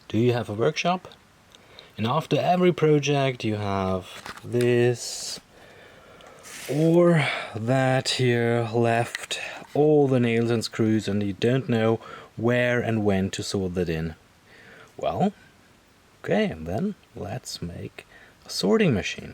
Do you have a workshop? And after every project you have this or that here left, all the nails and screws, and you don't know where and when to solder that in. Well, okay, and then let's make a sorting machine.